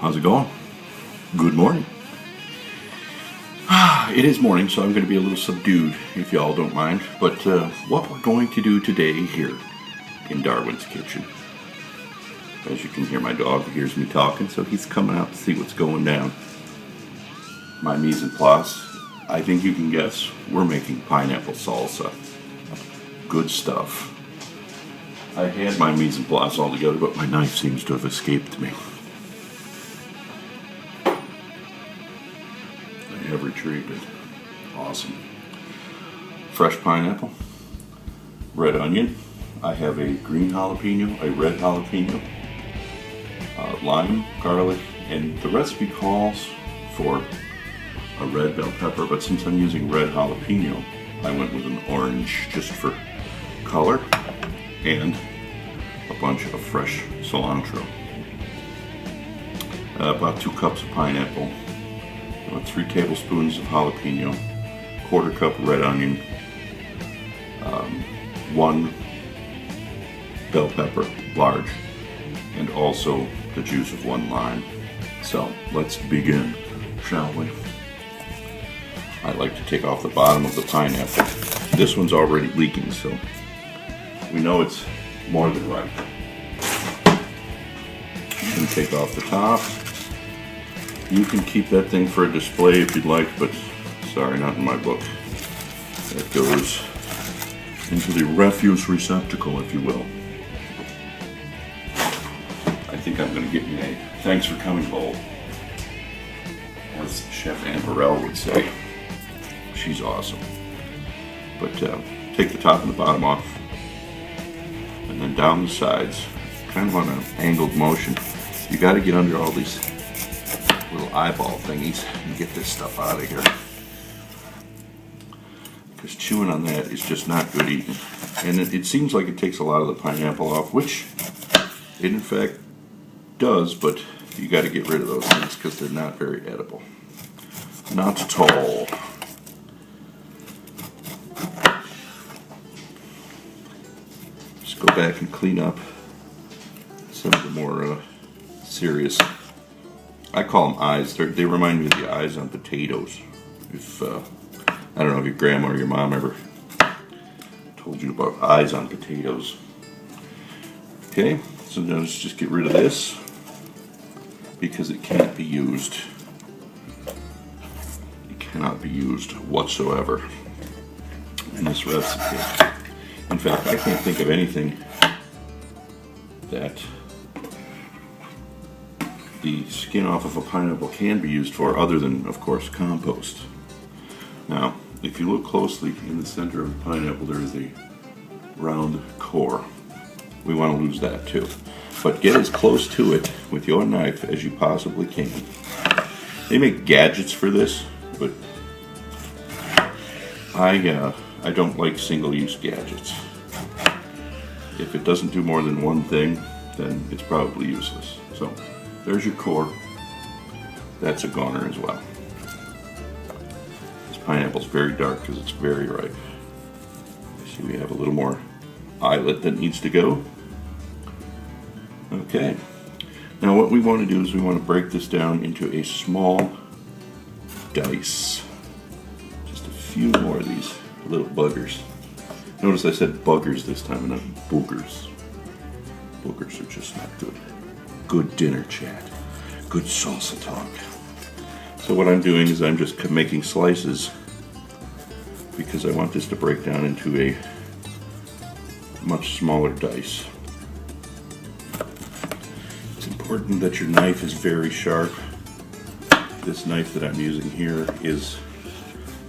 How's it going? Good morning. It is morning, so I'm going to be a little subdued, if y'all don't mind. But what we're going to do today here in Darwin's kitchen, as you can hear, my dog hears me talking, so he's coming out to see what's going down. My mise en place, I think you can guess, we're making pineapple salsa. Good stuff. I had my mise en place all together, but my knife seems to have escaped me. I have retrieved it. Awesome. Fresh pineapple, red onion. I have a green jalapeno, a red jalapeno, lime, garlic, and the recipe calls for a red bell pepper, but since I'm using red jalapeno, I went with an orange just for color, and a bunch of fresh cilantro. About 2 cups of pineapple, about 3 tablespoons of jalapeno, 1/4 cup red onion, 1 bell pepper, large, and also the juice of 1 lime. So let's begin, shall we? I like to take off the bottom of the pineapple. This one's already leaking, so we know it's more than ripe. You can take off the top. You can keep that thing for a display if you'd like, but sorry, not in my book. That goes into the refuse receptacle, if you will. I think I'm going to get me a thanks for coming bowl, as Chef Ann Burrell would say. She's awesome. But take the top and the bottom off, and then down the sides, kind of on an angled motion. You got to get under all these little eyeball thingies and get this stuff out of here, because chewing on that is just not good eating. And it seems like it takes a lot of the pineapple off, which it in fact does, but you got to get rid of those things because they're not very edible. Not at all. Just go back and clean up some of the more serious, I call them eyes. They remind me of the eyes on potatoes. If I don't know if your grandma or your mom ever told you about eyes on potatoes. Okay, so now let's just get rid of this because it can't be used. It cannot be used whatsoever in this recipe. In fact, I can't think of anything that the skin off of a pineapple can be used for other than, of course, compost. Now, if you look closely in the center of the pineapple, there is a round core. We want to lose that too. But get as close to it with your knife as you possibly can. They make gadgets for this, but I don't like single-use gadgets. If it doesn't do more than one thing, then it's probably useless. So there's your core. That's a goner as well. This pineapple's very dark because it's very ripe. See, we have a little more eyelet that needs to go. Okay. Now what we want to do is we want to break this down into a small dice. Just a few more of these little buggers. Notice I said buggers this time and not boogers. Boogers are just not good. Good dinner chat. Good salsa talk. So what I'm doing is I'm just making slices because I want this to break down into a much smaller dice. It's important that your knife is very sharp. This knife that I'm using here is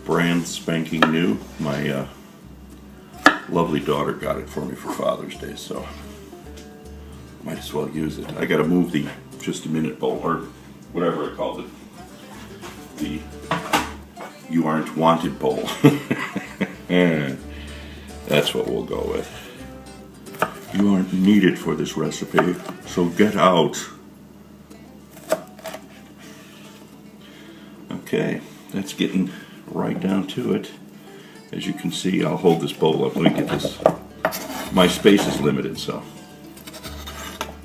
brand spanking new. My lovely daughter got it for me for Father's Day, so might as well use it. I gotta move the just a minute bowl, or whatever I called it. The you aren't wanted bowl. That's what we'll go with. You aren't needed for this recipe, so get out. Okay, that's getting right down to it. As you can see, I'll hold this bowl up. Let me get this. My space is limited, so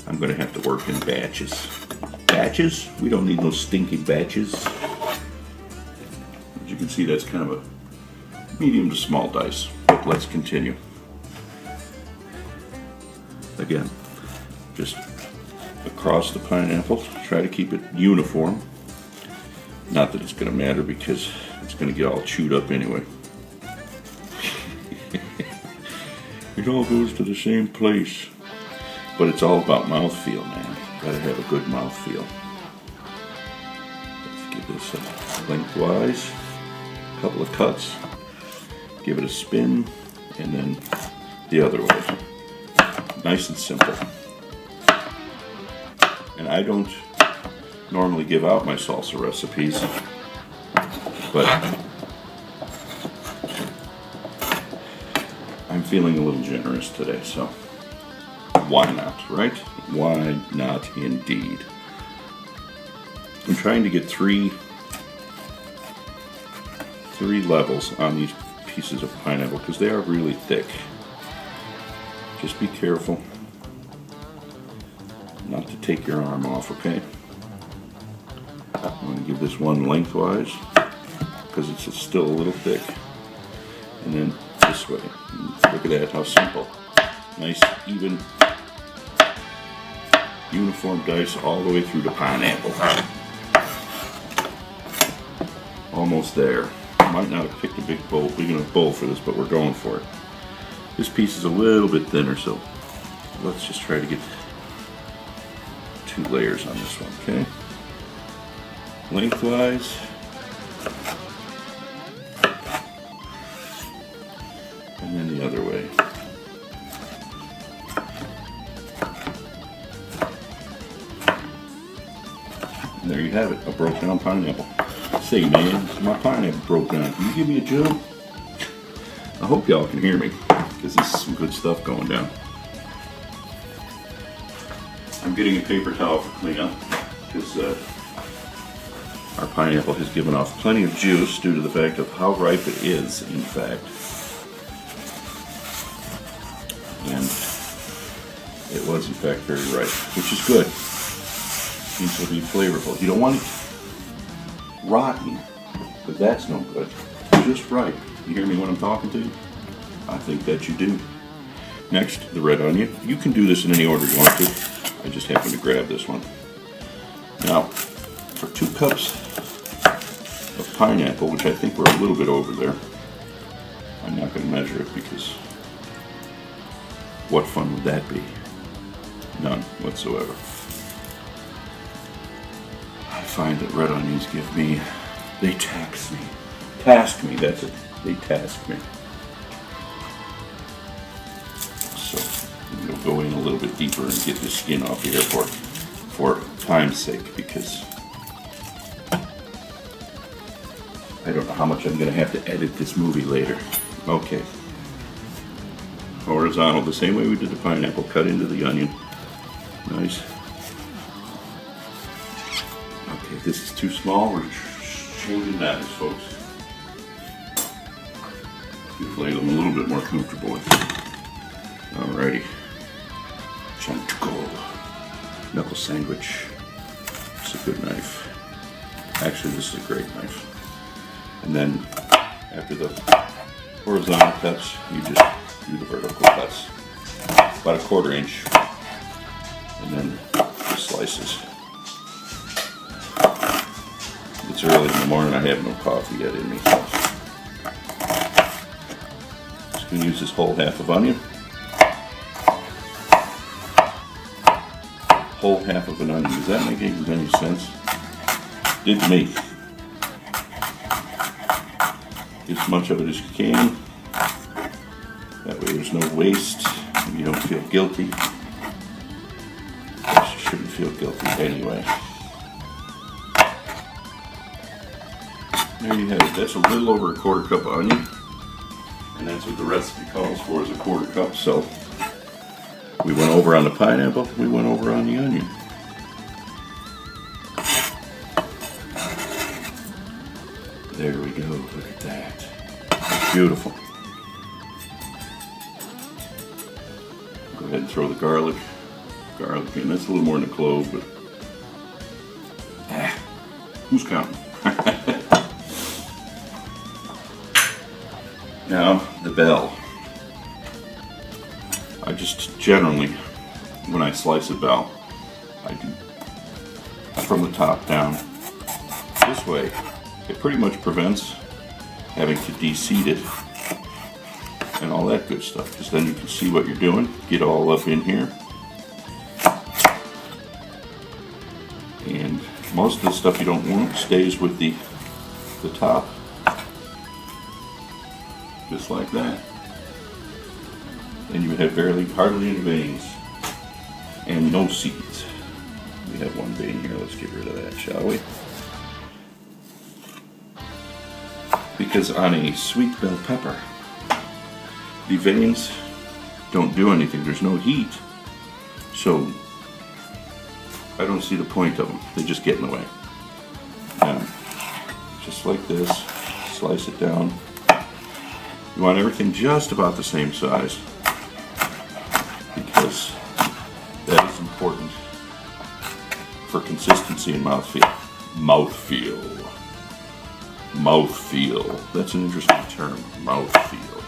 I'm going to have to work in batches. batches. We don't need no stinky batches. As you can see, that's kind of a medium to small dice. But let's continue. Again, just across the pineapple, try to keep it uniform. Not that it's going to matter because it's going to get all chewed up anyway. It all goes to the same place. But it's all about mouthfeel, man. Gotta have a good mouthfeel. Let's give this a lengthwise, a couple of cuts, give it a spin, and then the other way. Nice and simple. And I don't normally give out my salsa recipes, but I'm feeling a little generous today, so why not, right? Why not indeed? I'm trying to get three levels on these pieces of pineapple because they are really thick. Just be careful not to take your arm off, okay? I'm going to give this one lengthwise because it's still a little thick. And then this way. Look at that, how simple. Nice, even, uniform dice all the way through the pineapple. Almost there. Might not have picked a big enough bowl for this, but we're going for it. This piece is a little bit thinner, so let's just try to get 2 layers on this one, okay? Lengthwise. And then the other way. And there you have it, a broke down pineapple. Say, man, my pineapple broke down. Can you give me a jug? I hope y'all can hear me, because this is some good stuff going down. I'm getting a paper towel for cleanup, because our pineapple has given off plenty of juice due to the fact of how ripe it is, in fact. And it was, in fact, very ripe, which is good. Seems to be flavorful. You don't want it rotten, but that's no good. Just right. You hear me when I'm talking to you? I think that you do. Next, the red onion. You can do this in any order you want to. I just happen to grab this one. Now, for 2 cups of pineapple, which I think we're a little bit over there, I'm not going to measure it because what fun would that be? None whatsoever. I find that red onions give me, they task me. Task me, that's it. They task me. So, we'll go in a little bit deeper and get the skin off here for time's sake, because I don't know how much I'm going to have to edit this movie later. Okay. Horizontal, the same way we did the pineapple, cut into the onion. Nice. Okay, if this is too small, we're changing knives, folks. Hopefully I'm a little bit more comfortable with it. Alrighty. Chantuco. Knuckle sandwich. It's a good knife. Actually, this is a great knife. And then, after the horizontal cuts, you just do the vertical cuts. About a 1/4 inch. And then the slices. It's early in the morning, I have no coffee yet in me. So. Just going to use this whole half of onion. Whole half of an onion. Does that make any sense? Did to me. As much of it as you can. That way there's no waste and you don't feel guilty. You shouldn't feel guilty anyway. There you have it. That's a little over a 1/4 cup of onion. And that's what the recipe calls for, is a 1/4 cup. So we went over on the pineapple, we went over on the onion. There we go, look at that. That's beautiful. Go ahead and throw the garlic in. That's a little more than a clove, but Who's counting? Now, the bell. I just generally, when I slice a bell, I do from the top down. This way, it pretty much prevents having to de-seed it and all that good stuff, because then you can see what you're doing, get all up in here. And most of the stuff you don't want stays with the top, just like that. And you would have hardly any veins and no seeds. We have one vein here, let's get rid of that, shall we? Because on a sweet bell pepper, the veins don't do anything, there's no heat. So I don't see the point of them, they just get in the way. Now, just like this, slice it down. You want everything just about the same size, because that is important for consistency and mouthfeel. Mouthfeel. That's an interesting term, mouthfeel.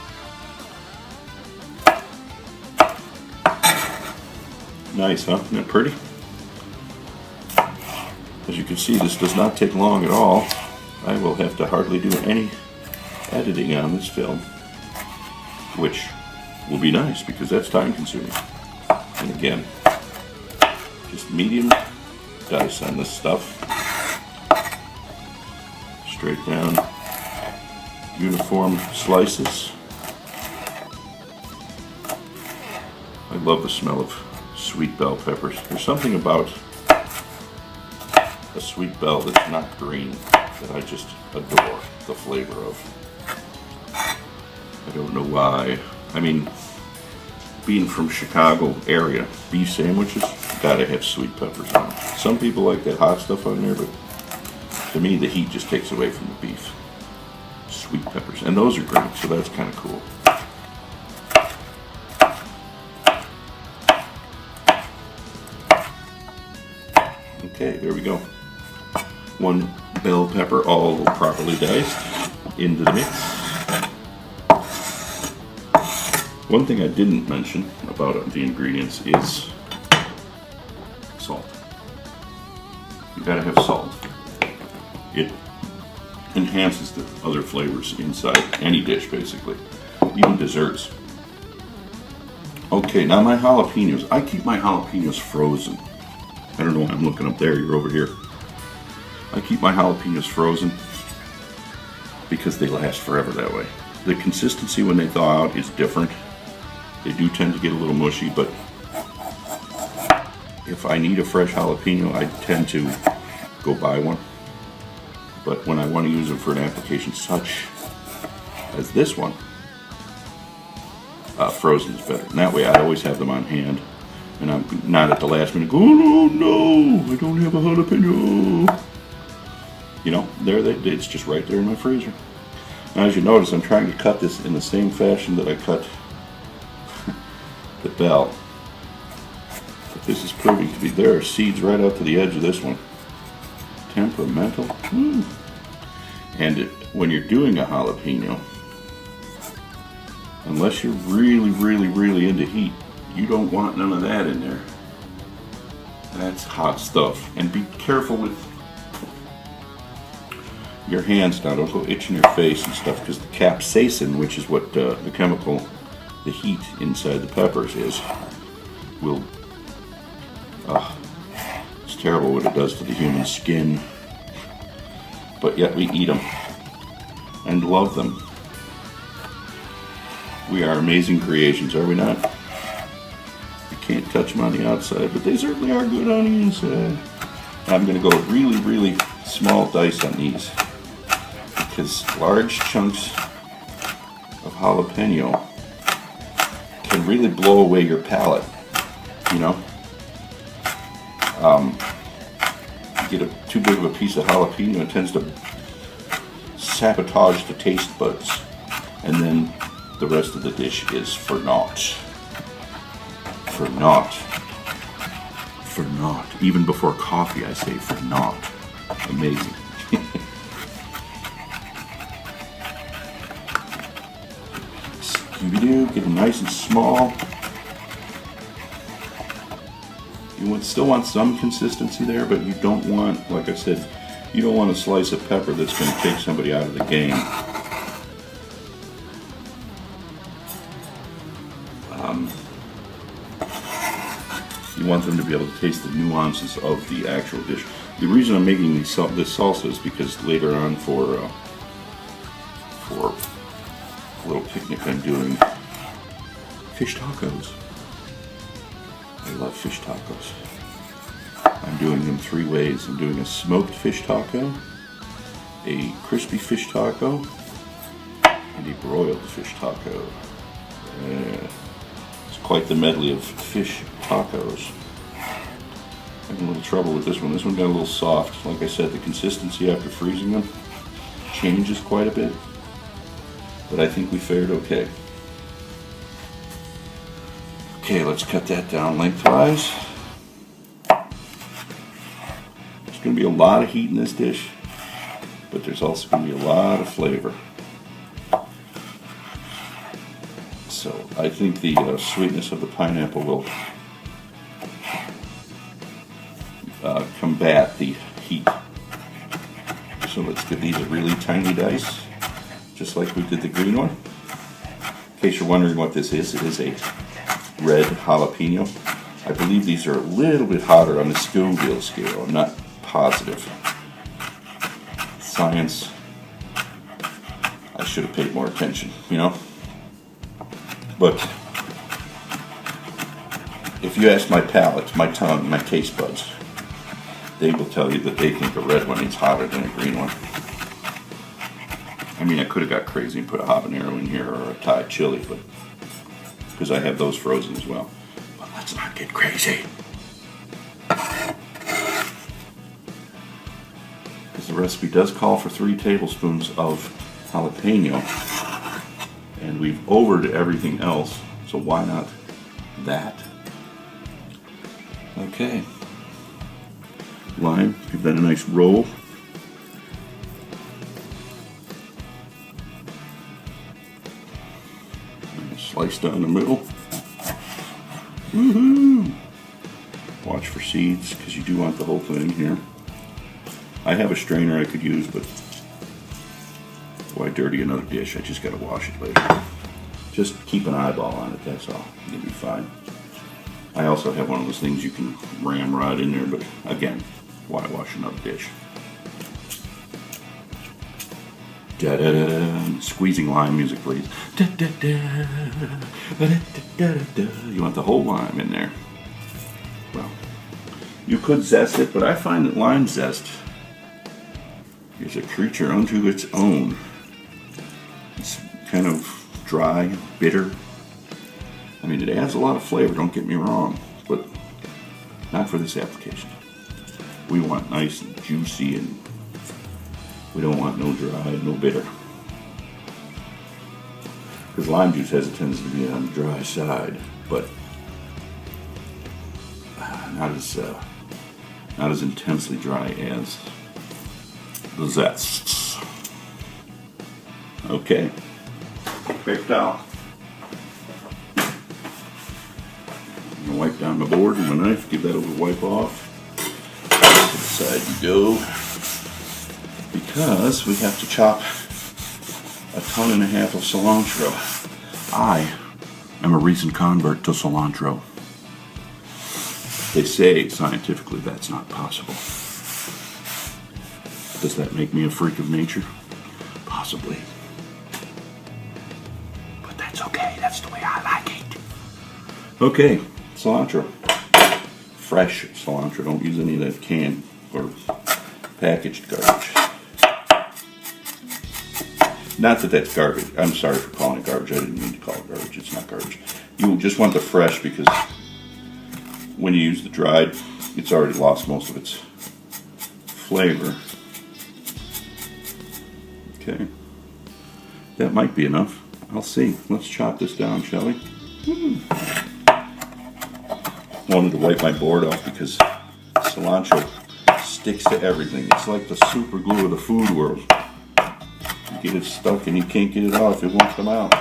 Nice, huh? Isn't that pretty? As you can see, this does not take long at all. I will have to hardly do any editing on this film, which will be nice because that's time consuming. And again, just medium dice on this stuff. Straight down, uniform slices. I love the smell of sweet bell peppers. There's something about a sweet bell that's not green that I just adore the flavor of. I don't know why. I mean, being from Chicago area, beef sandwiches, gotta have sweet peppers on them. Some people like that hot stuff on there, but to me the heat just takes away from the beef. Sweet peppers, and those are great, so that's kind of cool. Okay, there we go. One bell pepper all properly diced into the mix. One thing I didn't mention about the ingredients is salt. You gotta have salt. It enhances the other flavors inside any dish, basically, even desserts. Okay, now my jalapenos. I keep my jalapenos frozen. I don't know why I'm looking up there, you're over here. I keep my jalapenos frozen because they last forever that way. The consistency when they thaw out is different. They do tend to get a little mushy, but if I need a fresh jalapeno, I tend to go buy one. But when I want to use them for an application such as this one, frozen is better. And that way I always have them on hand, and I'm not at the last minute going, oh no, I don't have a jalapeno. You know, it's just right there in my freezer. Now, as you notice, I'm trying to cut this in the same fashion that I cut the bell. But this is proving to be, there are seeds right up to the edge of this one. Temperamental. And when you're doing a jalapeno, unless you're really into heat, you don't want none of that in there. That's hot stuff. And be careful with your hands now. Don't go itching your face and stuff, because the capsaicin, which is what the chemical, the heat inside the peppers is, will, it's terrible what it does to the human skin. But yet we eat them and love them. We are amazing creations, are we not? You can't touch them on the outside, but they certainly are good on the inside. I'm going to go really small dice on these, because large chunks of jalapeno can really blow away your palate, you know? You get too big of a piece of jalapeno, it tends to sabotage the taste buds, and then the rest of the dish is for naught. For naught. For naught. Even before coffee I say for naught. Amazing. Scooby-Doo, get them nice and small. You still want some consistency there, but you don't want, like I said, you don't want a slice of pepper that's going to take somebody out of the game. You want them to be able to taste the nuances of the actual dish. The reason I'm making this salsa is because later on for a little picnic I'm doing fish tacos. I love fish tacos. I'm doing them 3 ways. I'm doing a smoked fish taco, a crispy fish taco, and a broiled fish taco. It's quite the medley of fish tacos. Having a little trouble with this one. This one got a little soft. Like I said, the consistency after freezing them changes quite a bit. But I think we fared okay. Okay, let's cut that down lengthwise. There's going to be a lot of heat in this dish, but there's also going to be a lot of flavor. So I think the sweetness of the pineapple will combat the heat. So let's give these a really tiny dice, just like we did the green one. In case you're wondering what this is, it is a red jalapeno. I believe these are a little bit hotter on the Scoville scale. I'm not positive. Science. I should have paid more attention, you know? But if you ask my palate, my tongue, my taste buds, they will tell you that they think the red one is hotter than a green one. I mean, I could have got crazy and put a habanero in here or a Thai chili, but because I have those frozen as well. But let's not get crazy. Because the recipe does call for 3 tablespoons of jalapeno, and we've overed everything else, so why not that? Okay. Lime, give that a nice roll. Slice down the middle. Woohoo! Watch for seeds, because you do want the whole thing here. I have a strainer I could use, but why dirty another dish? I just gotta wash it later. Just keep an eyeball on it, that's all. You'll be fine. I also have one of those things you can ram right in there, but again, why wash another dish? Da, da, da, da. Squeezing lime music, please. Da, da, da. Da, da, da, da, da. You want the whole lime in there. Well, you could zest it, but I find that lime zest is a creature unto its own. It's kind of dry, bitter. I mean, it adds a lot of flavor, don't get me wrong, but not for this application. We want nice and juicy, and we don't want no dry, no bitter. Because lime juice has a tendency to be on the dry side, but not as intensely dry as the zests. Okay, paper towel. I'm gonna wipe down my board with my knife, give that a little wipe off. To the side you go, because we have to chop 1.5 tons of cilantro. I am a recent convert to cilantro. They say scientifically that's not possible. Does that make me a freak of nature? Possibly. But that's okay, that's the way I like it. Okay, cilantro. Fresh cilantro, don't use any of that canned or packaged garbage. Not that that's garbage. I'm sorry for calling it garbage. I didn't mean to call it garbage. It's not garbage. You just want the fresh, because when you use the dried, it's already lost most of its flavor. Okay. That might be enough. I'll see. Let's chop this down, shall we? Wanted to wipe my board off because cilantro sticks to everything. It's like the super glue of the food world. You get it stuck and you can't get it off, it won't come out.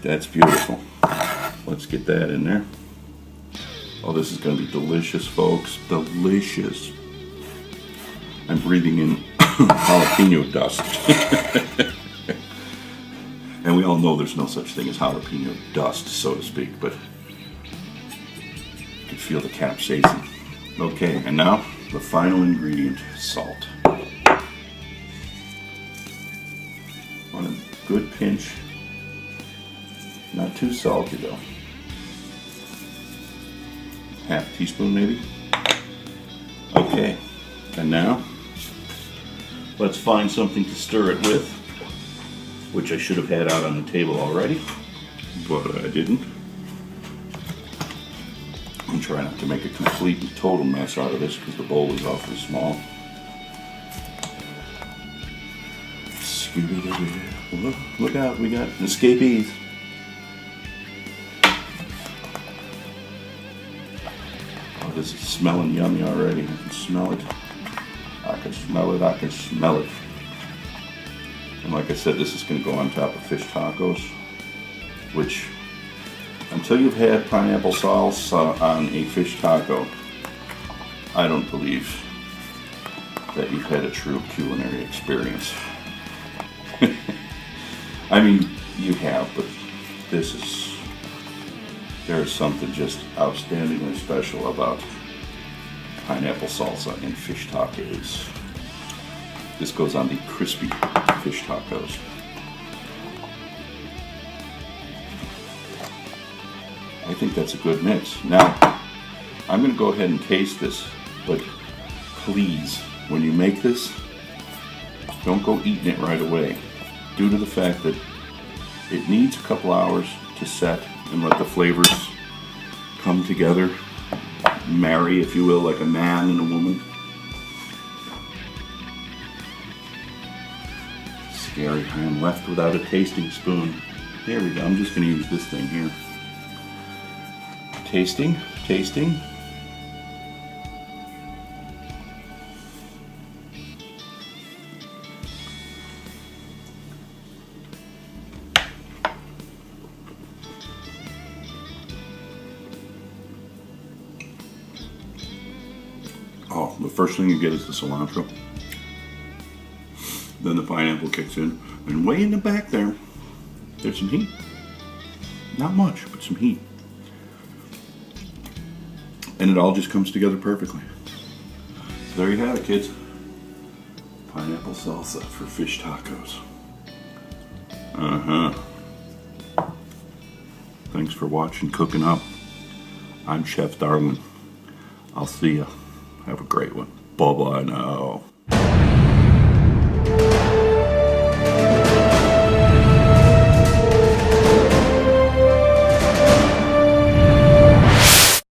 That's beautiful. Let's get that in there. Oh, this is going to be delicious, folks. Delicious. I'm breathing in jalapeno dust. And we all know there's no such thing as jalapeno dust, so to speak, but you can feel the capsaicin. Okay, and now the final ingredient, salt. On a good pinch. Not too salty though. Half teaspoon maybe. Okay, and now let's find something to stir it with, which I should have had out on the table already, but I didn't. I'm trying not to make a complete and total mess out of this because the bowl is awfully small. Look out, we got escapees. This is smelling yummy already. I can smell it. I can smell it. I can smell it. And like I said, this is going to go on top of fish tacos, which, until you've had pineapple salsa on a fish taco, I don't believe that you've had a true culinary experience. I mean, you have, but this is... There is something just outstandingly special about pineapple salsa and fish tacos. This goes on the crispy fish tacos. I think that's a good mix. Now, I'm going to go ahead and taste this, but please, when you make this, don't go eating it right away, due to the fact that it needs a couple hours to set and let the flavors come together, marry, if you will, like a man and a woman. Scary, I am left without a tasting spoon. There we go, I'm just going to use this thing here. Tasting, tasting. Oh, the first thing you get is the cilantro. Then the pineapple kicks in. And way in the back there, there's some heat. Not much, but some heat. And it all just comes together perfectly. So there you have it, kids. Pineapple salsa for fish tacos. Thanks for watching Cooking Up. I'm Chef Darlin. I'll see ya. Have a great one. Bye-bye now.